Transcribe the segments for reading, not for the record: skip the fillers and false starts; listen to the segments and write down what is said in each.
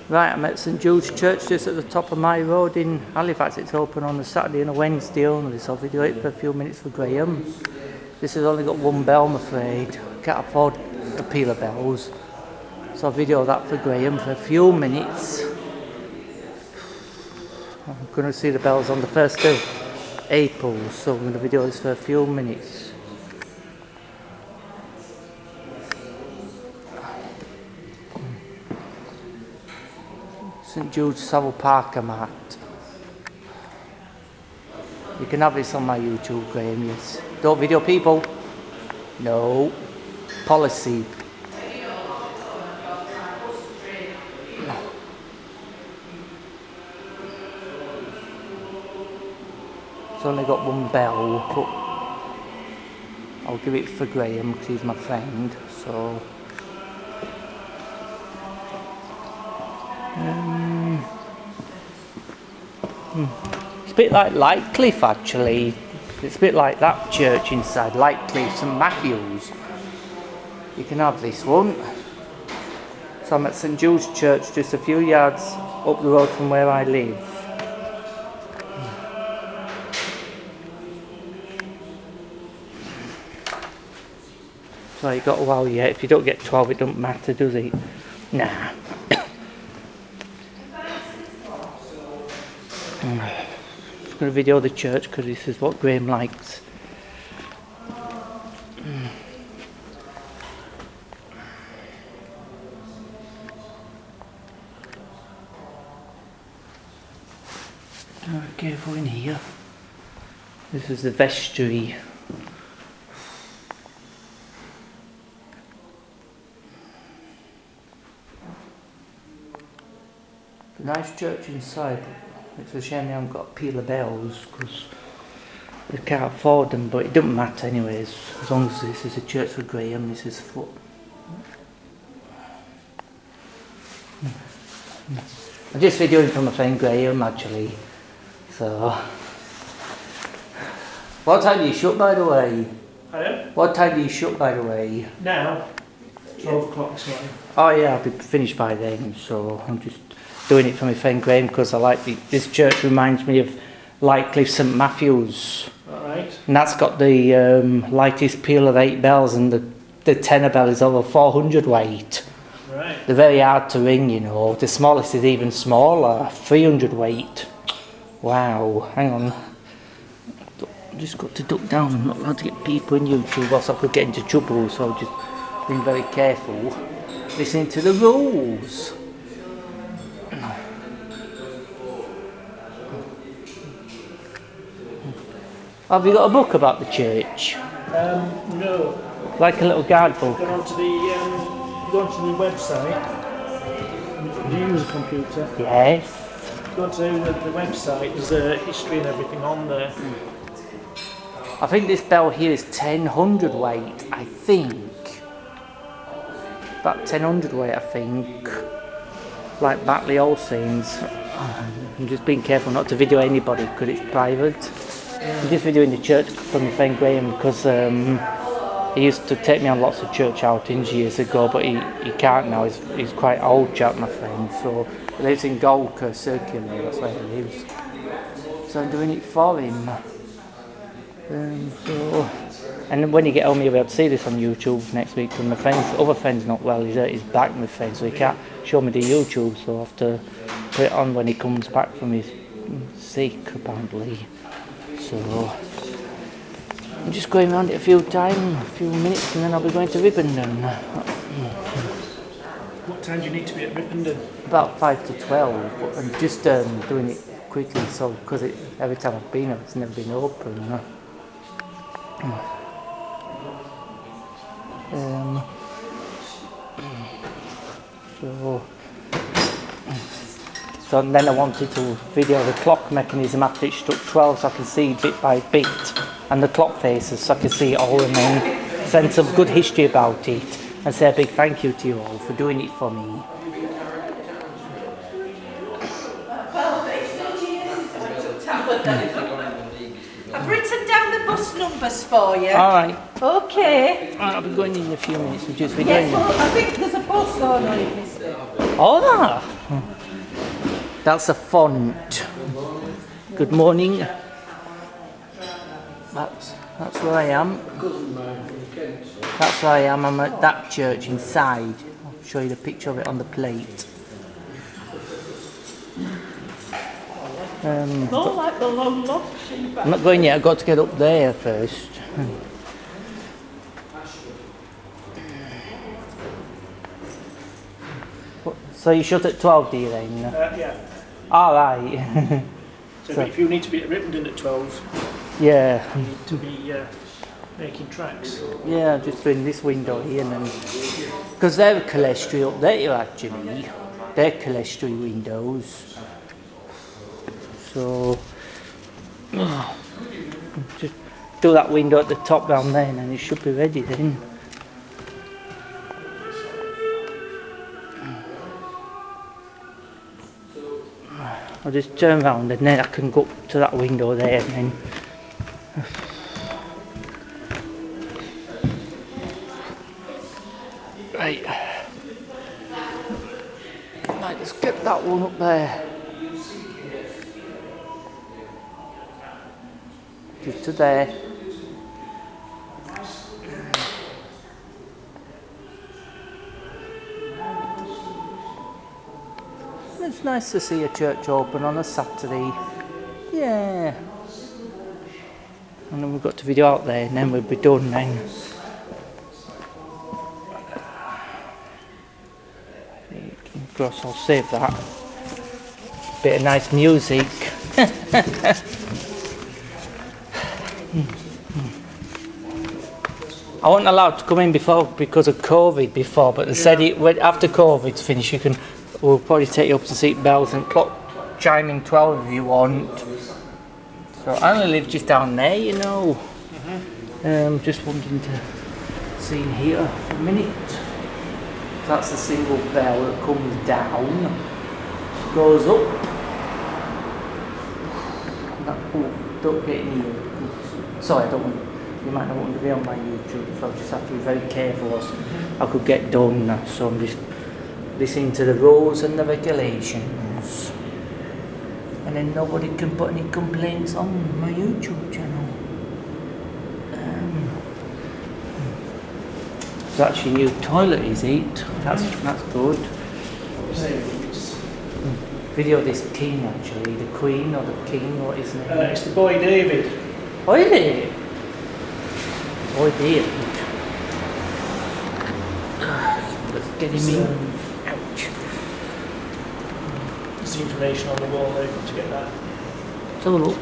Right, I'm at St Jude's Church just at the top of my road in Halifax. It's open on a Saturday and a Wednesday only, so I'll video it for a few minutes for Graham. This has only got one bell, I'm afraid. Can't afford a peal of bells. So I'll video that for Graham for a few minutes. I'm going to see the bells on the 1st of April, so I'm going to video this for a few minutes. St Jude's Savile Parker mat. You can have this on my YouTube, Graham, yes. Don't video people. No. Policy. It's only got one bell, but I'll give it for Graham because he's my friend, so... It's a bit like Lightcliff actually. It's a bit like that church inside Lightcliff, St Matthew's. You can have this one. So I'm at St Jude's Church, just a few yards up the road from where I live. So you got a while yet. If you don't get 12, it don't matter, does it? Nah. I'm just going to video the church because this is what Graham likes. Careful in here. This is the vestry. It's a nice church inside. It's a shame they haven't got a peal of bells because they can't afford them, but it doesn't matter anyways, as long as this is a church for Graham. This is foot. I'm just videoing from my friend Graham actually, so... What time do you shut, by the way? Pardon? What time do you shut, by the way? Now? 12 o'clock, sorry. Oh yeah, I'll be finished by then, so I'm just doing it for my friend Graham because I like this church reminds me of Lightcliff St Matthew's. Alright. And that's got the lightest peal of 8 bells, and the tenor bell is over 400 weight. Right. They're very hard to ring, you know. The smallest is even smaller, 300 weight. Wow, hang on. I've just got to duck down. I'm not allowed to get people in YouTube, else I could get into trouble, so I'll just be very careful. Listening to the rules. Have you got a book about the church? No. Like a little guide book? Go onto the website. Do you use a computer? Yes. Go onto the website, there's a history and everything on there. I think this bell here is 1000 weight, I think. About 1000 weight, I think. Like Barttletts. I'm just being careful not to video anybody because it's private. I'm just videoing the church from my friend Graham because he used to take me on lots of church outings years ago, but he can't now. He's quite old chap, my friend, so he lives in Golka, Circular, that's where he lives. So I'm doing it for him. And when you get home you'll be able to see this on YouTube next week because my other friend's not well, he's hurt his back, my friend, so he can't show me the YouTube, so I'll have to put it on when he comes back from his sick apparently. So I'm just going around it a few minutes, and then I'll be going to Ripponden. What time do you need to be at Ripponden? About 5 to 12, but I'm just doing it quickly, so because every time I've been it's never been open. So then I wanted to video the clock mechanism after it struck 12 so I can see bit by bit, and the clock faces so I can see it all, and then send some good history about it and say a big thank you to you all for doing it for me. I've written down the bus numbers for you. Alright. Okay. I'll be going in a few minutes. We'll just be Yes, going. well, I think there's a bus on it, mister. Oh, that. That's a font. Good morning. That's where I am. That's where I am. I'm at that church inside. I'll show you the picture of it on the plate. More like the long lost sheep. I'm not going yet. I've got to get up there first. So you shut at 12, do you then? Yeah. All right. So if you need to be at Ripponden at 12, Yeah. you need to be making tracks. Yeah, I'm just doing this window here, and because they're clerestory up there actually. They're clerestory windows. So just do that window at the top down there, and it should be ready then. I'll just turn around and then I can go up to that window there and then. Right. Right, let's get that one up there. Just to there. It's nice to see a church open on a Saturday. Yeah. And then we've got to video out there and then we'll be done then. Cross, I'll save that. Bit of nice music. I wasn't allowed to come in before because of COVID before, but they said after COVID's finished, we'll probably take you up to see bells and clock chiming 12 if you want. So I only live just down there, you know. Just wanting to see in here for a minute. That's the single bell that comes down, goes up. Don't get in here. Sorry, I don't want. You might not want to be on my YouTube, so I just have to be very careful. I could get done. So I'm just listening to the rules and the regulations, and then nobody can put any complaints on my YouTube channel. It's actually a new toilet, is it? That's good. Video this king actually, the queen or the king, what is it? It's the boy David. Oh, is it? Boy David. Let's get him in. Ouch. There's the information on the wall there, to get that. Let's have a look.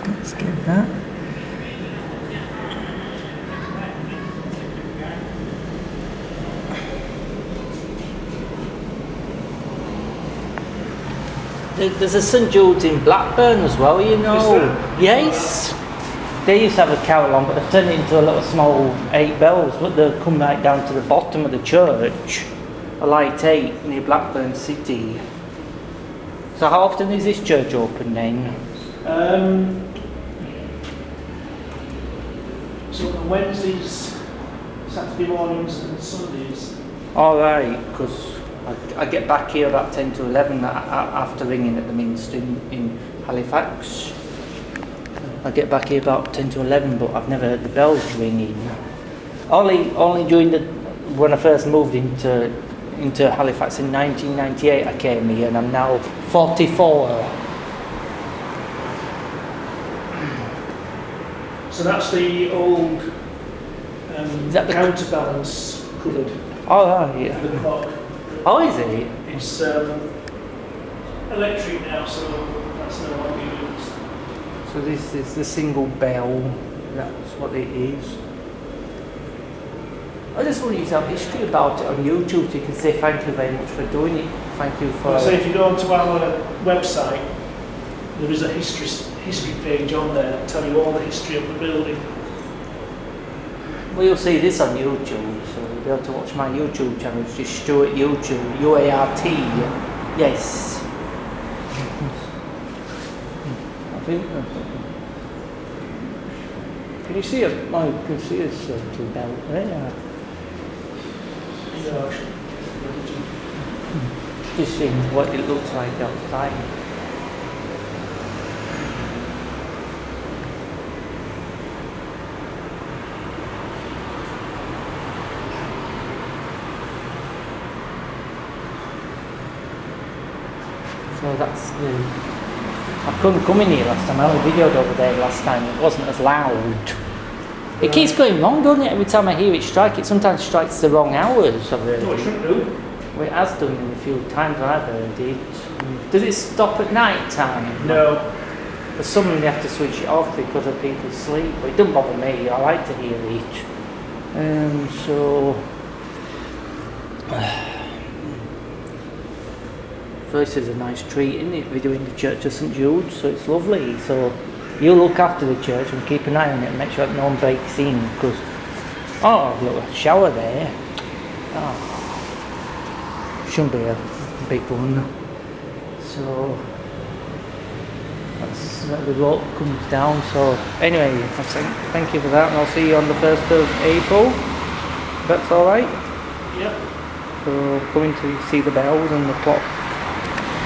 Let's get that. There's a St Jude's in Blackburn as well, you know. Yes. They used to have a carol on, but they've turned it into a little small 8 bells, but they'll come right down to the bottom of the church. A light 8 near Blackburn City. So how often is this church open then? So on Wednesdays, Saturday mornings and Sundays. Alright, because I get back here about 10 to 11 after ringing at the minster in Halifax. I get back here about 10 to 11, but I've never heard the bells ringing. Only during when I first moved into Halifax in 1998 I came here, and I'm now 44. So that's the old Is that the counterbalance cupboard Oh, right. for the clock. Oh, is it? It's electric now, so that's no longer used. So this is the single bell. That's what it is. I just want you to have history about it on YouTube, so you can say thank you very much for doing it. Thank you for. So if you go onto our website, there is a history page on there that tell you all the history of the building. Well, you'll see this on YouTube, so you'll be able to watch my YouTube channel. It's just Stuart YouTube, UART. Yes. I think. Can you see it? Oh, you can see it's two bells there. Just seeing what it looks like outside. So that's the... I couldn't come in here last time, I only videoed over there last time, it wasn't as loud. It keeps going wrong, doesn't it? Every time I hear it strike, it sometimes strikes the wrong hours. I've heard. No, it shouldn't do. Well, it has done a few times when I've heard it. Does it stop at night time? No. For some they have to switch it off because of people's sleep, but it doesn't bother me, I like to hear it. So... First is a nice treat, isn't it? We're doing the Church of St Jude, so it's lovely. So you look after the church and keep an eye on it and make sure that no one breaks in, because oh, look, a shower there. Oh, shouldn't be a big one. So that's the rope comes down. So anyway, thank you for that, and I'll see you on the 1st of April. That's all right. Yeah. So coming to see the bells and the clock.